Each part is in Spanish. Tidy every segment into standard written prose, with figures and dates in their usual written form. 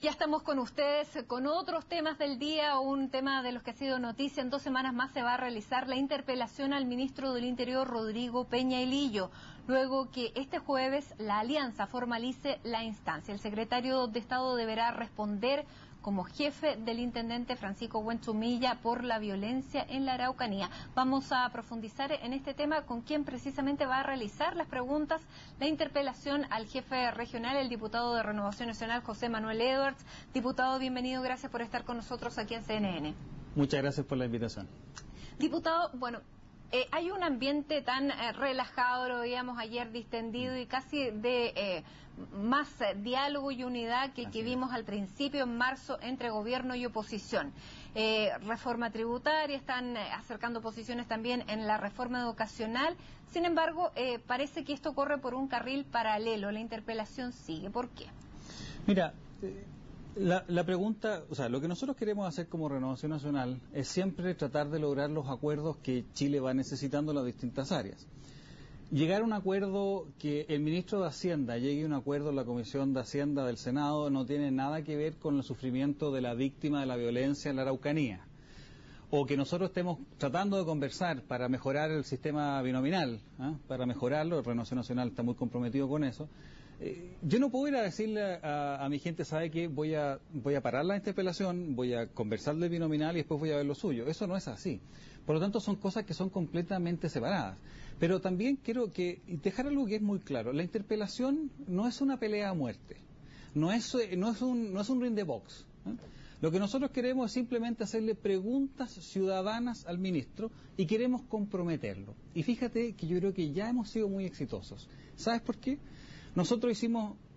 Ya estamos con ustedes con otros temas del día, un tema de los que ha sido noticia. En 2 semanas más se va a realizar la interpelación al ministro del Interior, Rodrigo Peña y Lillo, luego que este jueves la Alianza formalice la instancia. El secretario de Estado deberá responder como jefe del intendente Francisco Huenchumilla por la violencia en la Araucanía. Vamos a profundizar en este tema con quien precisamente va a realizar las preguntas, la interpelación al jefe regional, el diputado de Renovación Nacional, José Manuel Edwards. Diputado, bienvenido, gracias por estar con nosotros aquí en CNN. Muchas gracias por la invitación. Diputado, bueno, hay un ambiente tan relajado, lo veíamos ayer, distendido y casi de más diálogo y unidad que el que vimos al principio en marzo entre gobierno y oposición. Reforma tributaria, están acercando posiciones también en la reforma educacional. Sin embargo, parece que esto corre por un carril paralelo. La interpelación sigue. ¿Por qué? Mira, la pregunta, o sea, lo que nosotros queremos hacer como Renovación Nacional es siempre tratar de lograr los acuerdos que Chile va necesitando en las distintas áreas. Llegar a un acuerdo, que el ministro de Hacienda llegue a un acuerdo en la Comisión de Hacienda del Senado, no tiene nada que ver con el sufrimiento de la víctima de la violencia en la Araucanía. O que nosotros estemos tratando de conversar para mejorar el sistema binominal, para mejorarlo. Renovación Nacional está muy comprometido con eso. Yo no puedo ir a decirle a mi gente, ¿sabe qué? Voy a parar la interpelación, voy a conversar del binominal y después voy a ver lo suyo. Eso no es así. Por lo tanto, son cosas que son completamente separadas. Pero también quiero dejar algo que es muy claro. La interpelación no es una pelea a muerte. No es un ring de box. Lo que nosotros queremos es simplemente hacerle preguntas ciudadanas al ministro y queremos comprometerlo. Y fíjate que yo creo que ya hemos sido muy exitosos. ¿Sabes por qué?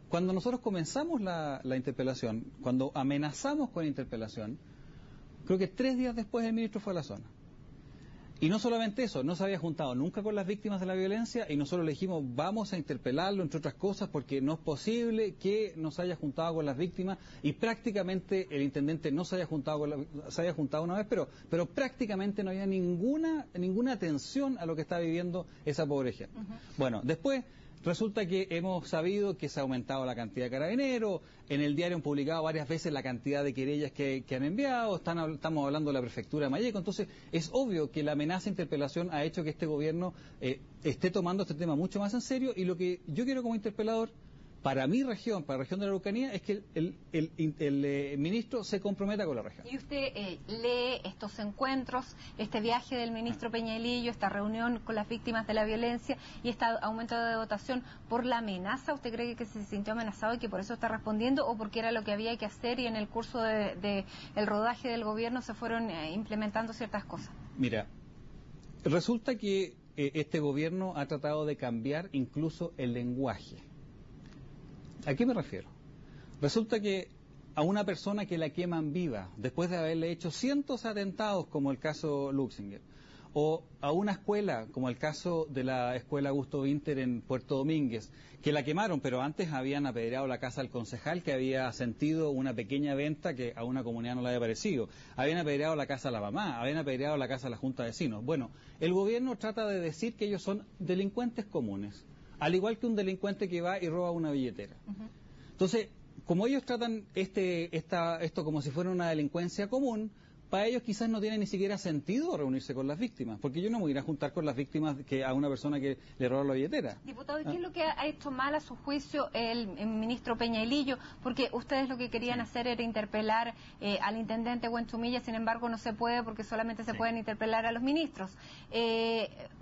Cuando nosotros comenzamos la interpelación, cuando amenazamos con la interpelación, creo que 3 días después el ministro fue a la zona. Y no solamente eso, no se había juntado nunca con las víctimas de la violencia y nosotros le dijimos vamos a interpelarlo, entre otras cosas, porque no es posible que no se haya juntado con las víctimas y prácticamente el intendente no se haya juntado se haya juntado una vez, pero prácticamente no había ninguna atención a lo que está viviendo esa pobre gente. Bueno, después resulta que hemos sabido que se ha aumentado la cantidad de carabineros, en el diario han publicado varias veces la cantidad de querellas que han enviado, estamos hablando de la prefectura de Malleco, entonces es obvio que la amenaza de interpelación ha hecho que este gobierno esté tomando este tema mucho más en serio y lo que yo quiero como interpelador, para mi región, para la región de la Araucanía, es que el ministro se comprometa con la región. Y usted lee estos encuentros, este viaje del ministro Peña y Lillo, esta reunión con las víctimas de la violencia y este aumento de votación por la amenaza. ¿Usted cree que se sintió amenazado y que por eso está respondiendo o porque era lo que había que hacer y en el curso de el rodaje del gobierno se fueron implementando ciertas cosas? Mira, resulta que este gobierno ha tratado de cambiar incluso el lenguaje. ¿A qué me refiero? Resulta que a una persona que la queman viva, después de haberle hecho cientos de atentados, como el caso Luxinger, o a una escuela, como el caso de la escuela Augusto Winter en Puerto Domínguez, que la quemaron, pero antes habían apedreado la casa del concejal, que había sentido una pequeña venta que a una comunidad no le había parecido, habían apedreado la casa de la mamá, habían apedreado la casa de la Junta de Vecinos. Bueno, el gobierno trata de decir que ellos son delincuentes comunes, al igual que un delincuente que va y roba una billetera. Entonces, como ellos tratan esto como si fuera una delincuencia común, para ellos quizás no tiene ni siquiera sentido reunirse con las víctimas, porque yo no me voy a ir a juntar con las víctimas que a una persona que le roba la billetera. Diputado, ¿y qué es lo que ha hecho mal a su juicio el ministro Peña y Lillo? Porque ustedes lo que querían hacer era interpelar al intendente Huenchumilla, sin embargo no se puede porque solamente se pueden interpelar a los ministros.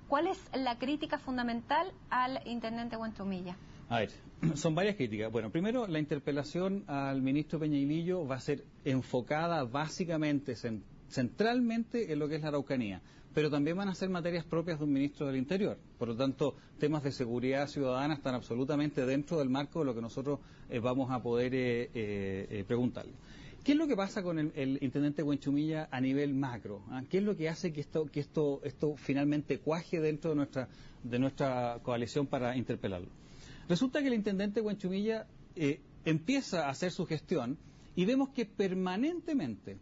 ¿Cuál es la crítica fundamental al intendente Huenchumilla? A ver, son varias críticas. Bueno, primero, la interpelación al ministro Peña y Lillo va a ser enfocada básicamente, centralmente en lo que es la Araucanía, pero también van a ser materias propias de un ministro del Interior. Por lo tanto, temas de seguridad ciudadana están absolutamente dentro del marco de lo que nosotros vamos a poder preguntarle. ¿Qué es lo que pasa con el intendente Huenchumilla a nivel macro? ¿Qué es lo que hace que esto finalmente cuaje dentro de nuestra coalición para interpelarlo? Resulta que el intendente Huenchumilla empieza a hacer su gestión y vemos que permanentemente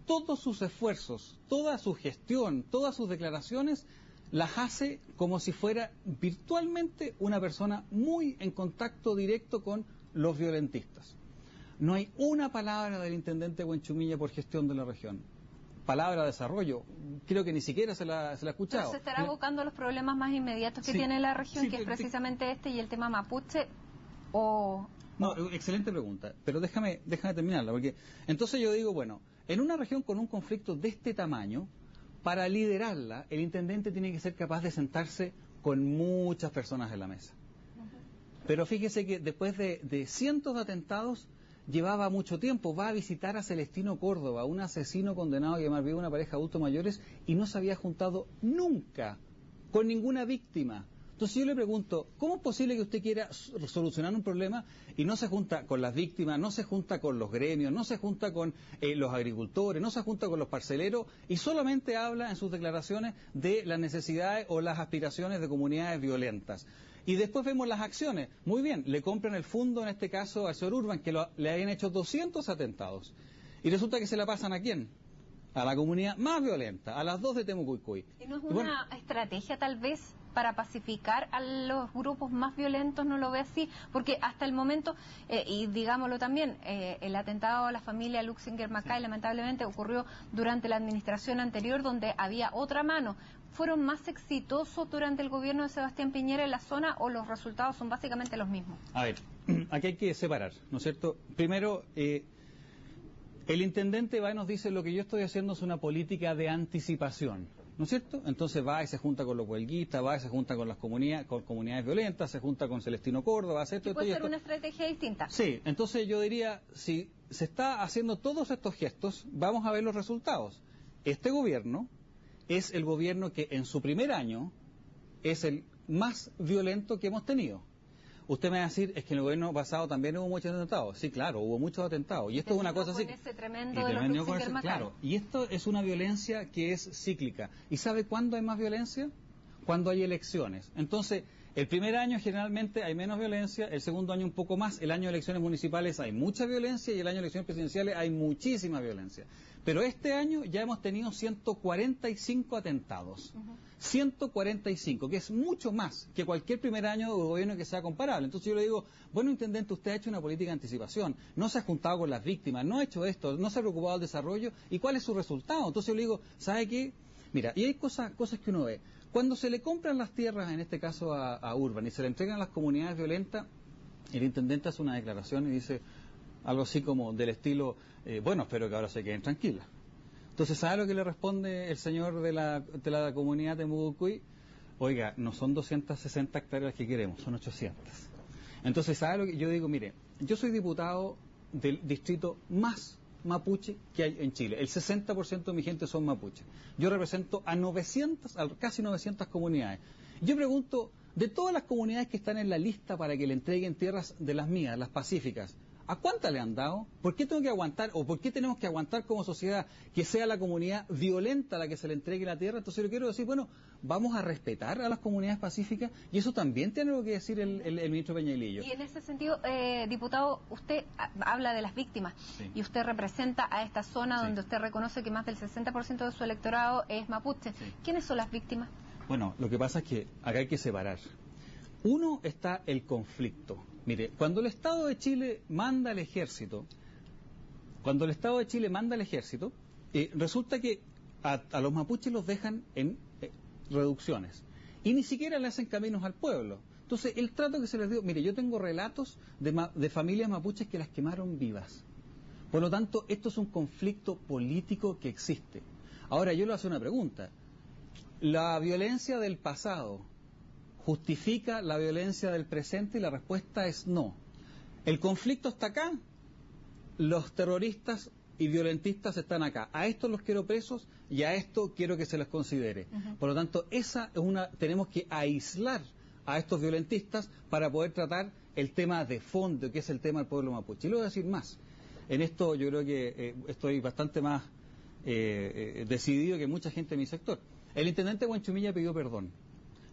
todos sus esfuerzos, toda su gestión, todas sus declaraciones las hace como si fuera virtualmente una persona muy en contacto directo con los violentistas. No hay una palabra del intendente Huenchumilla por gestión de la región. Palabra desarrollo, creo que ni siquiera se la ha escuchado. Pero se estará abocando a los problemas más inmediatos que tiene la región, que es precisamente este y el tema mapuche, o... No, excelente pregunta, pero déjame terminarla, porque entonces yo digo, bueno, en una región con un conflicto de este tamaño, para liderarla, el intendente tiene que ser capaz de sentarse con muchas personas en la mesa. Pero fíjese que después de cientos de atentados, llevaba mucho tiempo, va a visitar a Celestino Córdoba, un asesino condenado que además vive una pareja de adultos mayores, y no se había juntado nunca con ninguna víctima. Entonces yo le pregunto, ¿cómo es posible que usted quiera solucionar un problema y no se junta con las víctimas, no se junta con los gremios, no se junta con los agricultores, no se junta con los parceleros y solamente habla en sus declaraciones de las necesidades o las aspiraciones de comunidades violentas? Y después vemos las acciones. Muy bien, le compran el fondo, en este caso, al señor Urban, que le habían hecho 200 atentados. Y resulta que se la pasan ¿a quién? A la comunidad más violenta, a las dos de Temucuicui. ¿Y no es una estrategia, tal vez, para pacificar a los grupos más violentos? ¿No lo ve así? Porque hasta el momento, y digámoslo también, el atentado a la familia Luxinger-Macay lamentablemente ocurrió durante la administración anterior, donde había otra mano. ¿Fueron más exitosos durante el gobierno de Sebastián Piñera en la zona o los resultados son básicamente los mismos? A ver, aquí hay que separar, ¿no es cierto? Primero, el intendente va y nos dice: lo que yo estoy haciendo es una política de anticipación, ¿no es cierto? Entonces va y se junta con los huelguistas, va y se junta con las comunidades violentas, se junta con Celestino Córdoba, hace esto, puede ser una estrategia distinta. Sí, entonces yo diría, si se está haciendo todos estos gestos, vamos a ver los resultados. Este gobierno es el gobierno que en su primer año es el más violento que hemos tenido. Usted me va a decir, es que en el gobierno pasado también hubo muchos atentados. Sí, claro, hubo muchos atentados. Y esto es una cosa así. Ese tremendo de los claro. Y esto es una violencia que es cíclica. ¿Y sabe cuándo hay más violencia? Cuando hay elecciones. Entonces, el primer año generalmente hay menos violencia, el segundo año un poco más, el año de elecciones municipales hay mucha violencia y el año de elecciones presidenciales hay muchísima violencia. Pero este año ya hemos tenido 145 atentados. 145, que es mucho más que cualquier primer año de gobierno que sea comparable. Entonces yo le digo, bueno, intendente, usted ha hecho una política de anticipación, no se ha juntado con las víctimas, no ha hecho esto, no se ha preocupado del desarrollo, ¿y cuál es su resultado? Entonces yo le digo, ¿sabe qué? Mira, y hay cosas que uno ve. Cuando se le compran las tierras, en este caso a Urban, y se le entregan a las comunidades violentas, el intendente hace una declaración y dice algo así como del estilo, bueno, espero que ahora se queden tranquilas. Entonces, ¿sabe lo que le responde el señor de la comunidad de Temucuicui? Oiga, no son 260 hectáreas que queremos, son 800. Entonces, ¿sabe lo que yo digo? Mire, yo soy diputado del distrito más mapuche que hay en Chile. El 60% de mi gente son mapuches. Yo represento a casi 900 comunidades. Yo pregunto, de todas las comunidades que están en la lista para que le entreguen tierras de las mías, las pacíficas, ¿a cuántas le han dado? ¿Por qué tengo que aguantar, o por qué tenemos que aguantar como sociedad que sea la comunidad violenta a la que se le entregue la tierra? Entonces yo quiero decir, bueno, vamos a respetar a las comunidades pacíficas, y eso también tiene algo que decir el ministro Peña y Lillo. Y en ese sentido, diputado, usted habla de las víctimas, y usted representa a esta zona donde usted reconoce que más del 60% de su electorado es mapuche. ¿Quiénes son las víctimas? Bueno, lo que pasa es que acá hay que separar. Uno está el conflicto. Mire, cuando el Estado de Chile manda el ejército, resulta que a los mapuches los dejan en reducciones y ni siquiera le hacen caminos al pueblo. Entonces, el trato que se les dio, mire, yo tengo relatos de familias mapuches que las quemaron vivas. Por lo tanto, esto es un conflicto político que existe. Ahora, yo le hago una pregunta. ¿La violencia del pasado justifica la violencia del presente? Y la respuesta es no. El conflicto está acá, los terroristas y violentistas están acá. A estos los quiero presos y a esto quiero que se les considere. Por lo tanto, tenemos que aislar a estos violentistas para poder tratar el tema de fondo, que es el tema del pueblo mapuche. Y le voy a decir más. En esto yo creo que estoy bastante más decidido que mucha gente de mi sector. El intendente Huenchumilla pidió perdón.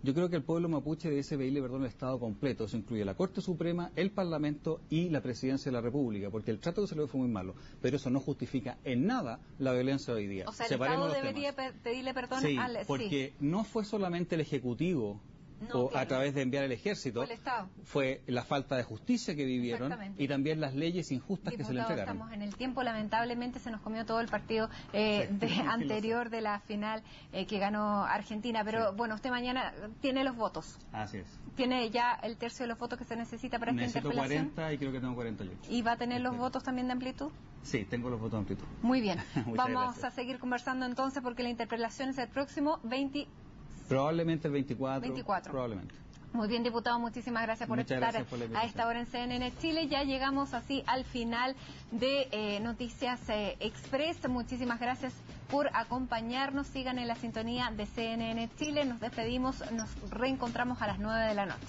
Yo creo que el pueblo mapuche debe pedirle perdón al Estado completo. Eso incluye la Corte Suprema, el Parlamento y la Presidencia de la República, porque el trato que se le dio fue muy malo. Pero eso no justifica en nada la violencia de hoy día. O sea, el Estado debería pedirle perdón al... Sí, porque no fue solamente el Ejecutivo o a través de enviar el ejército, fue la falta de justicia que vivieron y también las leyes injustas que se le entregaron. Estamos en el tiempo, lamentablemente se nos comió todo el partido anterior de la final que ganó Argentina, pero bueno, usted mañana tiene los votos. Así es. ¿Tiene ya el tercio de los votos que se necesita para esta interpelación? Necesito 40 y creo que tengo 48. ¿Y va a tener los votos también de amplitud? Sí, tengo los votos de amplitud. Muy bien. Vamos gracias. a seguir conversando entonces porque la interpelación es el próximo 20... Probablemente el 24. Probablemente. Muy bien, diputado, muchísimas gracias por estar a esta hora en CNN Chile. Ya llegamos así al final de Noticias Express. Muchísimas gracias por acompañarnos. Sigan en la sintonía de CNN Chile. Nos despedimos, nos reencontramos a las 9 de la noche.